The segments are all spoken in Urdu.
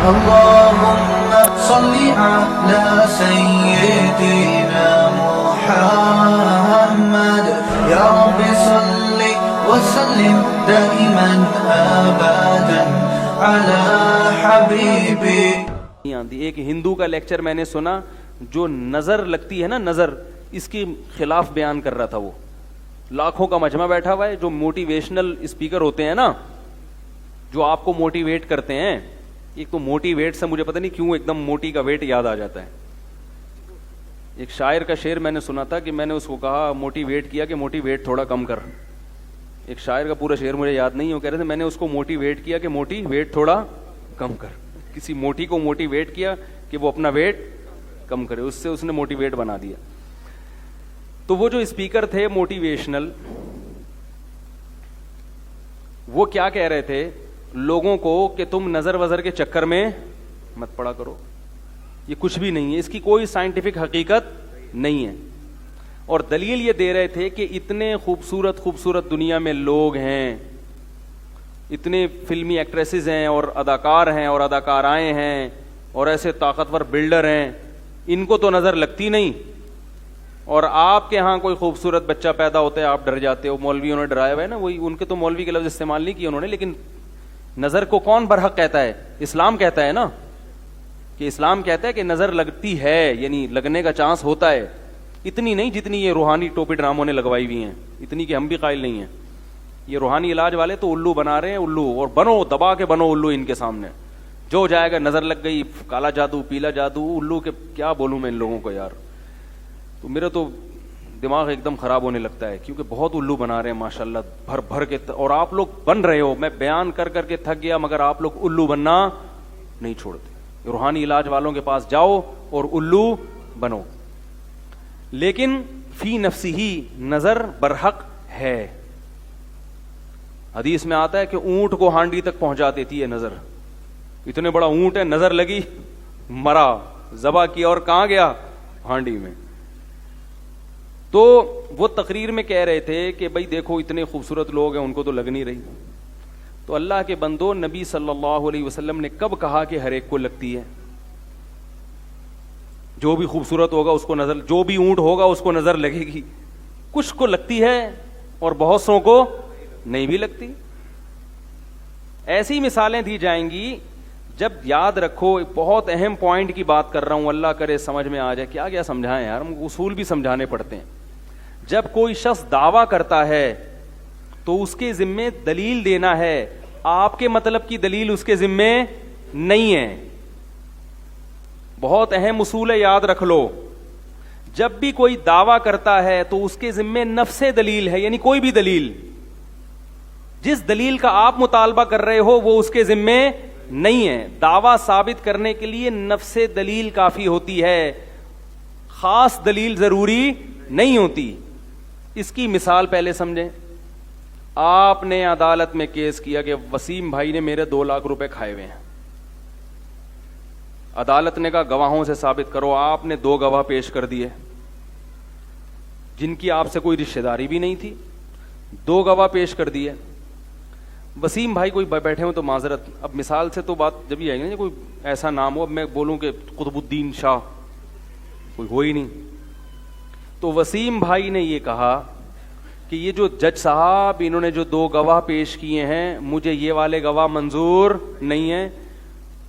اللهم صل على سيدنا محمد يا رب صل وسلم دائما ابدا على حبيبي. ایک ہندو کا لیکچر میں نے سنا جو نظر لگتی ہے نا، نظر، اس کے خلاف بیان کر رہا تھا. وہ لاکھوں کا مجمع بیٹھا ہوا ہے، جو موٹیویشنل اسپیکر ہوتے ہیں نا، جو آپ کو موٹیویٹ کرتے ہیں. ایک تو موٹیویٹ سے مجھے پتہ نہیں کیوں ایک دم موٹی کا ویٹ یاد آ جاتا ہے. ایک شاعر کا شعر میں نے سنا تھا کہ میں نے اس کو کہا موٹیویٹ کیا کہ موٹی ویٹ تھوڑا کم کر. ایک شاعر کا پورا شعر مجھے یاد نہیں ہے، وہ کہہ رہے تھے میں نے اس کو موٹیویٹ کیا کہ موٹی ویٹ تھوڑا کم کر. کسی موٹی کو موٹیویٹ کیا کہ وہ اپنا ویٹ کم کرے، اس سے اس نے موٹیویٹ بنا دیا. تو وہ جو اسپیکر تھے موٹیویشنل، وہ کیا کہہ رہے تھے لوگوں کو کہ تم نظر وظر کے چکر میں مت پڑا کرو، یہ کچھ بھی نہیں ہے، اس کی کوئی سائنٹیفک حقیقت نہیں ہے. اور دلیل یہ دے رہے تھے کہ اتنے خوبصورت خوبصورت دنیا میں لوگ ہیں، اتنے فلمی ایکٹریسز ہیں اور اداکار ہیں اور اداکارائیں ہیں اور ایسے طاقتور بلڈر ہیں، ان کو تو نظر لگتی نہیں. اور آپ کے ہاں کوئی خوبصورت بچہ پیدا ہوتا ہے آپ ڈر جاتے ہو. مولویوں نے ڈرایا ہوا ہے نا، وہی ان کے تو مولوی کے لفظ استعمال نہیں کیے انہوں نے، لیکن نظر کو کون برحق کہتا ہے؟ اسلام کہتا ہے نا، کہ اسلام کہتا ہے کہ نظر لگتی ہے، یعنی لگنے کا چانس ہوتا ہے. اتنی نہیں جتنی یہ روحانی ٹوپی ڈراموں نے لگوائی ہوئی ہیں، اتنی کہ ہم بھی قائل نہیں ہیں. یہ روحانی علاج والے تو الو بنا رہے ہیں، الو، اور بنو، دبا کے بنو الو ان کے سامنے. جو جائے گا نظر لگ گئی، کالا جادو، پیلا جادو، الو کے کیا بولوں میں ان لوگوں کو یار. تو میرا تو دماغ ایک دم خراب ہونے لگتا ہے، کیونکہ بہت الو بنا رہے ہیں ماشاءاللہ بھر بھر کے. اور آپ لوگ بن رہے ہو، میں بیان کر کر کے تھک گیا، مگر آپ لوگ الو بننا نہیں چھوڑتے. روحانی علاج والوں کے پاس جاؤ اور الو بنو. لیکن فی نفسی نظر برحق ہے. حدیث میں آتا ہے کہ اونٹ کو ہانڈی تک پہنچا دیتی ہے نظر. اتنے بڑا اونٹ ہے، نظر لگی، مرا، ذبح کیا، اور کہاں گیا؟ ہانڈی میں. تو وہ تقریر میں کہہ رہے تھے کہ بھئی دیکھو اتنے خوبصورت لوگ ہیں، ان کو تو لگ نہیں رہی. تو اللہ کے بندو، نبی صلی اللہ علیہ وسلم نے کب کہا کہ ہر ایک کو لگتی ہے؟ جو بھی خوبصورت ہوگا اس کو نظر، جو بھی اونٹ ہوگا اس کو نظر لگے گی. کچھ کو لگتی ہے اور بہت سو کو نہیں بھی لگتی. ایسی مثالیں دی جائیں گی. جب یاد رکھو، بہت اہم پوائنٹ کی بات کر رہا ہوں، اللہ کرے سمجھ میں آ جائے. کیا کیا سمجھائیں یار، ہم اصول بھی سمجھانے پڑتے ہیں. جب کوئی شخص دعویٰ کرتا ہے تو اس کے ذمے دلیل دینا ہے. آپ کے مطلب کی دلیل اس کے ذمے نہیں ہے. بہت اہم اصول ہے، یاد رکھ لو. جب بھی کوئی دعویٰ کرتا ہے تو اس کے ذمے نفس دلیل ہے، یعنی کوئی بھی دلیل. جس دلیل کا آپ مطالبہ کر رہے ہو وہ اس کے ذمے نہیں ہے. دعویٰ ثابت کرنے کے لیے نفس دلیل کافی ہوتی ہے، خاص دلیل ضروری نہیں ہوتی. اس کی مثال پہلے سمجھیں. آپ نے عدالت میں کیس کیا کہ وسیم بھائی نے میرے 2 لاکھ روپے کھائے ہوئے ہیں. عدالت نے کہا گواہوں سے ثابت کرو. آپ نے 2 گواہ پیش کر دیے جن کی آپ سے کوئی رشتہ داری بھی نہیں تھی. 2 گواہ پیش کر دیے. وسیم بھائی کوئی بیٹھے ہوں تو معذرت، اب مثال سے تو بات جب یہ آئے گی نا، کوئی ایسا نام ہو، اب میں بولوں کہ قطب الدین شاہ، کوئی ہو ہی نہیں. تو وسیم بھائی نے یہ کہا کہ یہ جو جج صاحب انہوں نے جو 2 گواہ پیش کیے ہیں، مجھے یہ والے گواہ منظور نہیں ہیں.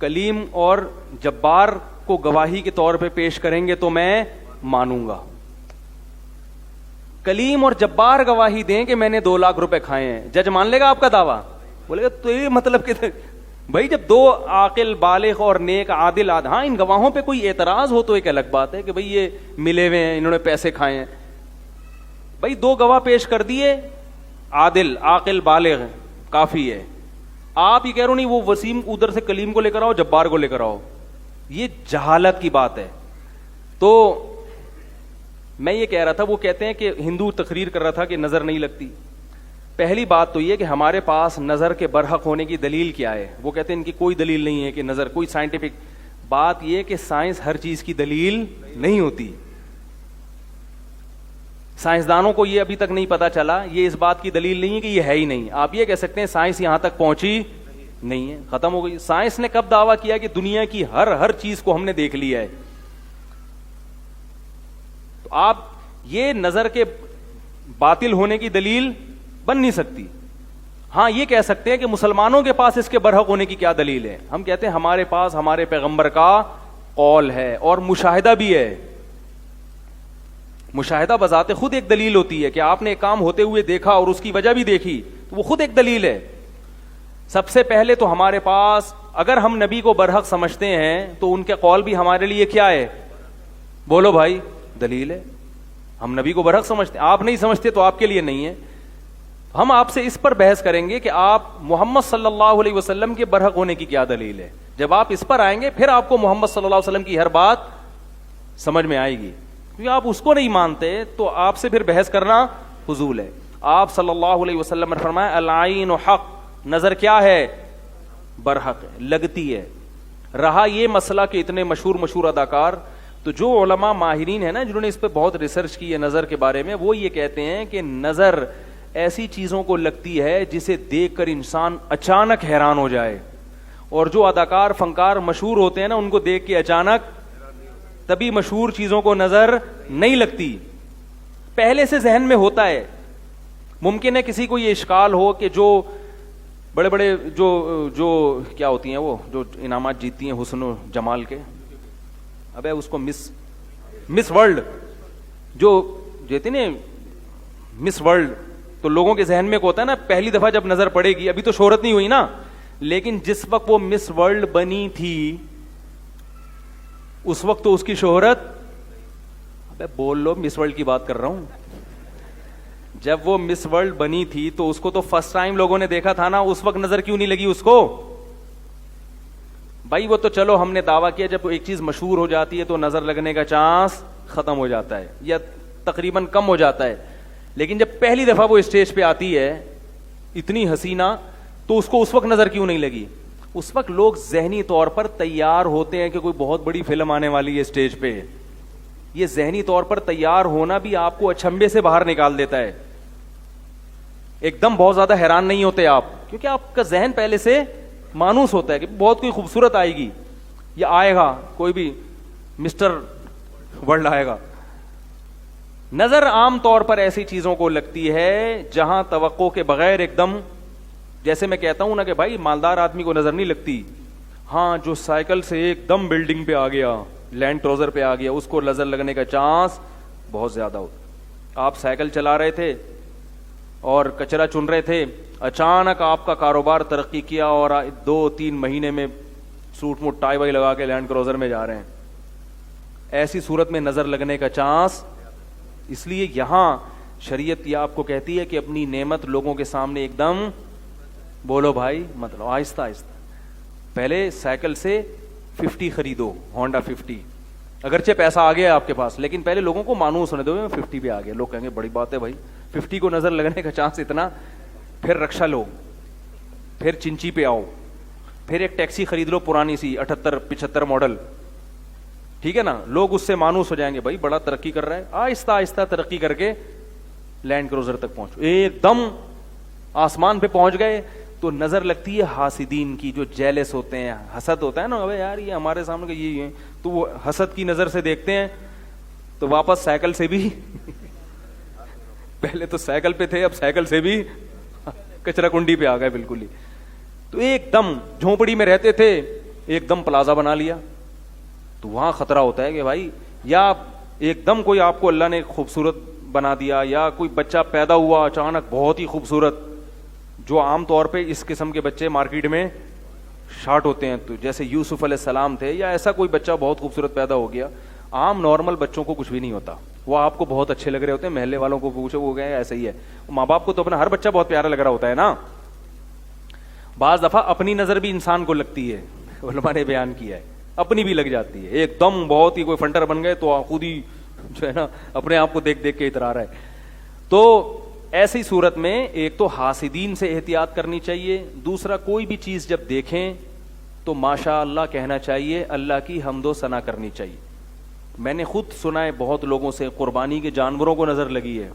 کلیم اور جبار کو گواہی کے طور پہ پیش کریں گے تو میں مانوں گا. کلیم اور جبار گواہی دیں کہ میں نے 2 لاکھ روپے کھائے ہیں، جج مان لے گا آپ کا دعویٰ؟ بولے گا تو یہ مطلب کہ بھائی جب 2 عاقل بالغ اور نیک عادل ہاں ان گواہوں پہ کوئی اعتراض ہو تو ایک الگ بات ہے کہ بھئی یہ ملے ہوئے ہیں، انہوں نے پیسے کھائے ہیں. بھئی 2 گواہ پیش کر دیے، عادل عاقل بالغ، کافی ہے. آپ یہ کہہ رہے ہو نہیں وہ وسیم ادھر سے کلیم کو لے کر آؤ، جبار کو لے کر آؤ. یہ جہالت کی بات ہے. تو میں یہ کہہ رہا تھا، وہ کہتے ہیں کہ ہندو تقریر کر رہا تھا کہ نظر نہیں لگتی. پہلی بات تو یہ کہ ہمارے پاس نظر کے برحق ہونے کی دلیل کیا ہے. وہ کہتے ہیں ان کی کوئی دلیل نہیں ہے کہ نظر، کوئی سائنٹیفک بات. یہ کہ سائنس ہر چیز کی دلیل نہیں ہوتی. سائنسدانوں کو یہ ابھی تک نہیں پتا چلا، یہ اس بات کی دلیل نہیں ہے کہ یہ ہے ہی نہیں. آپ یہ کہہ سکتے ہیں سائنس یہاں تک پہنچی نہیں ہے, ختم ہو گئی. سائنس نے کب دعویٰ کیا کہ دنیا کی ہر چیز کو ہم نے دیکھ لیا ہے؟ تو آپ یہ نظر کے باطل ہونے کی دلیل بن نہیں سکتی. ہاں یہ کہہ سکتے ہیں کہ مسلمانوں کے پاس اس کے برحق ہونے کی کیا دلیل ہے. ہم کہتے ہیں ہمارے پاس ہمارے پیغمبر کا قول ہے اور مشاہدہ بھی ہے. مشاہدہ بذات خود ایک دلیل ہوتی ہے کہ آپ نے ایک کام ہوتے ہوئے دیکھا اور اس کی وجہ بھی دیکھی, تو وہ خود ایک دلیل ہے. سب سے پہلے تو ہمارے پاس, اگر ہم نبی کو برحق سمجھتے ہیں تو ان کے قول بھی ہمارے لیے کیا ہے؟ بولو بھائی, دلیل ہے. ہم نبی کو برحق سمجھتے ہیں, آپ نہیں سمجھتے تو آپ کے لیے نہیں ہے. ہم آپ سے اس پر بحث کریں گے کہ آپ محمد صلی اللہ علیہ وسلم کے برحق ہونے کی کیا دلیل ہے. جب آپ اس پر آئیں گے پھر آپ کو محمد صلی اللہ علیہ وسلم کی ہر بات سمجھ میں آئے گی. کیونکہ آپ اس کو نہیں مانتے تو آپ سے پھر بحث کرنا فضول ہے. آپ صلی اللہ علیہ وسلم نے فرمایا العین حق, نظر کیا ہے؟ برحق ہے, لگتی ہے. رہا یہ مسئلہ کہ اتنے مشہور اداکار, تو جو علماء ماہرین ہیں نا جنہوں نے اس پہ بہت ریسرچ کی ہے نظر کے بارے میں, وہ یہ کہتے ہیں کہ نظر ایسی چیزوں کو لگتی ہے جسے دیکھ کر انسان اچانک حیران ہو جائے. اور جو اداکار فنکار مشہور ہوتے ہیں نا, ان کو دیکھ کے اچانک تبھی مشہور چیزوں کو نظر نہیں لگتی, پہلے سے ذہن میں ہوتا ہے. ممکن ہے کسی کو یہ اشکال ہو کہ جو بڑے بڑے جو کیا ہوتی ہیں وہ جو انعامات جیتتی ہیں حسن و جمال کے, ابے اس کو مس ورلڈ جو جیتی نا مس ورلڈ, تو لوگوں کے ذہن میں کو ہوتا ہے نا پہلی دفعہ جب نظر پڑے گی, ابھی تو شہرت نہیں ہوئی نا, لیکن جس وقت وہ مس ورلڈ بنی تھی اس وقت تو اس کی شہرت, ابے بول لو مس ورلڈ کی بات کر رہا ہوں. جب وہ مس ورلڈ بنی تھی تو اس کو تو فرسٹ ٹائم لوگوں نے دیکھا تھا نا, اس وقت نظر کیوں نہیں لگی اس کو؟ بھائی وہ تو چلو ہم نے دعویٰ کیا جب ایک چیز مشہور ہو جاتی ہے تو نظر لگنے کا چانس ختم ہو جاتا ہے یا تقریباً کم ہو جاتا ہے. لیکن جب پہلی دفعہ وہ اسٹیج پہ آتی ہے اتنی حسینہ, تو اس کو اس وقت نظر کیوں نہیں لگی؟ اس وقت لوگ ذہنی طور پر تیار ہوتے ہیں کہ کوئی بہت بڑی فلم آنے والی ہے اسٹیج پہ. یہ ذہنی طور پر تیار ہونا بھی آپ کو اچھمبے سے باہر نکال دیتا ہے. ایک دم بہت زیادہ حیران نہیں ہوتے آپ, کیونکہ آپ کا ذہن پہلے سے مانوس ہوتا ہے کہ بہت کوئی خوبصورت آئے گی یا آئے گا, کوئی بھی مسٹر ورلڈ آئے گا. نظر عام طور پر ایسی چیزوں کو لگتی ہے جہاں توقع کے بغیر ایک دم, جیسے میں کہتا ہوں نا کہ بھائی مالدار آدمی کو نظر نہیں لگتی, ہاں جو سائیکل سے ایک دم بلڈنگ پہ آ گیا, لینڈ کروزر پہ آ گیا, اس کو نظر لگنے کا چانس بہت زیادہ ہوتا. آپ سائیکل چلا رہے تھے اور کچرا چن رہے تھے, اچانک آپ کا کاروبار ترقی کیا اور 2-3 مہینے میں سوٹ موٹ ٹائی وائی لگا کے لینڈ کروزر میں جا رہے ہیں. ایسی صورت میں نظر لگنے کا چانس, اس لیے یہاں شریعت یہ آپ کو کہتی ہے کہ اپنی نعمت لوگوں کے سامنے ایک دم, بولو بھائی مطلب آہستہ آہستہ, پہلے سائیکل سے 50 خریدو, ہونڈا 50, اگرچہ پیسہ آ گیا آپ کے پاس, لیکن پہلے لوگوں کو مانوس ہونے دو 50 پہ آ گیا. لوگ کہیں گے بڑی بات ہے بھائی 50 کو نظر لگنے کا چانس اتنا, پھر رکشا لو, پھر چنچی پہ آؤ, پھر ایک ٹیکسی خرید لو پرانی سی 78-75 ماڈل, ٹھیک ہے نا, لوگ اس سے مانوس ہو جائیں گے بھائی بڑا ترقی کر رہا ہے. آہستہ آہستہ ترقی کر کے لینڈ کروزر تک پہنچو, ایک دم آسمان پہ پہنچ گئے تو نظر لگتی ہے حاسدین کی, جو جیلس ہوتے ہیں, حسد ہوتا ہے نا, ابے یار یہ ہمارے سامنے یہ ہے, تو وہ حسد کی نظر سے دیکھتے ہیں تو واپس سائیکل سے بھی پہلے تو سائیکل پہ تھے, اب سائیکل سے بھی کچرا کنڈی پہ آ گئے بالکل ہی. تو ایک دم جھونپڑی میں رہتے تھے, ایک دم پلازا بنا لیا, تو وہاں خطرہ ہوتا ہے کہ بھائی یا ایک دم کوئی آپ کو اللہ نے خوبصورت بنا دیا, یا کوئی بچہ پیدا ہوا اچانک بہت ہی خوبصورت, جو عام طور پہ اس قسم کے بچے مارکیٹ میں شارٹ ہوتے ہیں, تو جیسے یوسف علیہ السلام تھے, یا ایسا کوئی بچہ بہت خوبصورت پیدا ہو گیا. عام نارمل بچوں کو کچھ بھی نہیں ہوتا, وہ آپ کو بہت اچھے لگ رہے ہوتے ہیں, محلے والوں کو پوچھو وہ گئے ایسا ہی ہے. ماں باپ کو تو اپنا ہر بچہ بہت پیارا لگ رہا ہوتا ہے نا. بعض دفعہ اپنی نظر بھی انسان کو لگتی ہے, علماء نے بیان کیا ہے, اپنی بھی لگ جاتی ہے. ایک دم بہت ہی کوئی فنٹر بن گئے تو خود ہی جو ہے نا اپنے آپ کو دیکھ دیکھ کے اترا رہا ہے. تو ایسی صورت میں ایک تو حاسدین سے احتیاط کرنی چاہیے, دوسرا کوئی بھی چیز جب دیکھیں تو ماشاء اللہ کہنا چاہیے, اللہ کی حمد و ثنا کرنی چاہیے. میں نے خود سنا ہے بہت لوگوں سے, قربانی کے جانوروں کو نظر لگی ہے,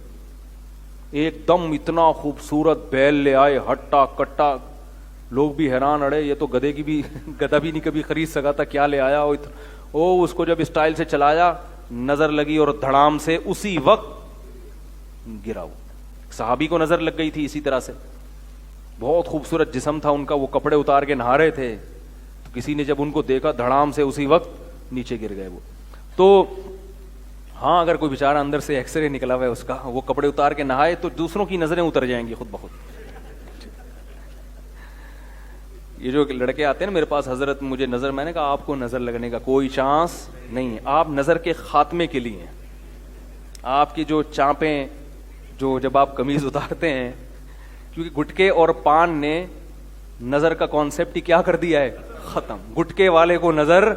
ایک دم اتنا خوبصورت بیل لے آئے, ہٹا کٹا لوگ بھی حیران, اڑے یہ تو گدھے کی بھی گدھا بھی نہیں کبھی خرید سکا تھا, کیا لے آیا او. اس کو جب اسٹائل سے چلایا, نظر لگی اور دھڑام سے اسی وقت گرا. وہ صحابی کو نظر لگ گئی تھی اسی طرح سے, بہت خوبصورت جسم تھا ان کا, وہ کپڑے اتار کے نہا رہے تھے, تو کسی نے جب ان کو دیکھا دھڑام سے اسی وقت نیچے گر گئے وہ. تو ہاں اگر کوئی بیچارہ اندر سے ایکس رے نکلا ہوا ہے اس کا, وہ کپڑے اتار کے نہائے تو دوسروں کی نظریں اتر جائیں گی خود بخود. یہ جو لڑکے آتے ہیں نا میرے پاس, حضرت مجھے نظر, میں نے کہا آپ کو نظر لگنے کا کوئی چانس نہیں ہے, آپ نظر کے خاتمے کے لیے ہیں. آپ کی جو چانپیں, جو جب آپ قمیض اتارتے ہیں, کیونکہ گٹکے اور پان نے نظر کا کانسیپٹ ہی کیا کر دیا ہے, ختم. گٹکے والے کو نظر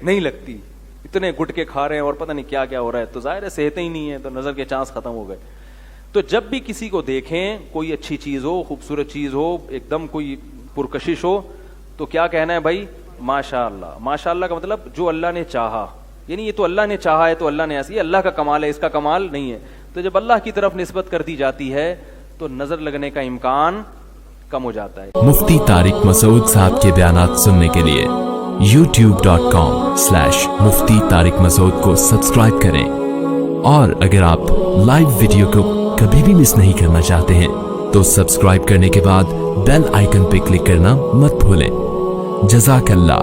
نہیں لگتی, اتنے گٹکے کھا رہے ہیں اور پتہ نہیں کیا کیا ہو رہا ہے, تو ظاہر ہے صحتیں ہی نہیں ہے, تو نظر کے چانس ختم ہو گئے. تو جب بھی کسی کو دیکھیں, کوئی اچھی چیز ہو, خوبصورت چیز ہو, ایک دم کوئی پرکشش ہو, تو کیا کہنا ہے بھائی, ماشاء اللہ. ماشاء اللہ کا مطلب جو اللہ نے چاہا, یعنی یہ تو اللہ نے چاہا ہے تو اللہ نے ایسی, اللہ کا کمال ہے, اس کا کمال نہیں ہے. تو جب اللہ کی طرف نسبت کر دی جاتی ہے تو نظر لگنے کا امکان کم ہو جاتا ہے. مفتی طارق مسعود صاحب کے بیانات سننے کے لیے youtube.com/مفتی طارق مسعود کو سبسکرائب کریں, اور اگر آپ لائیو ویڈیو کو کبھی بھی مس نہیں کرنا چاہتے ہیں تو سبسکرائب کرنے کے بعد بیل آئیکن پہ کلک کرنا مت بھولیں. جزاک اللہ.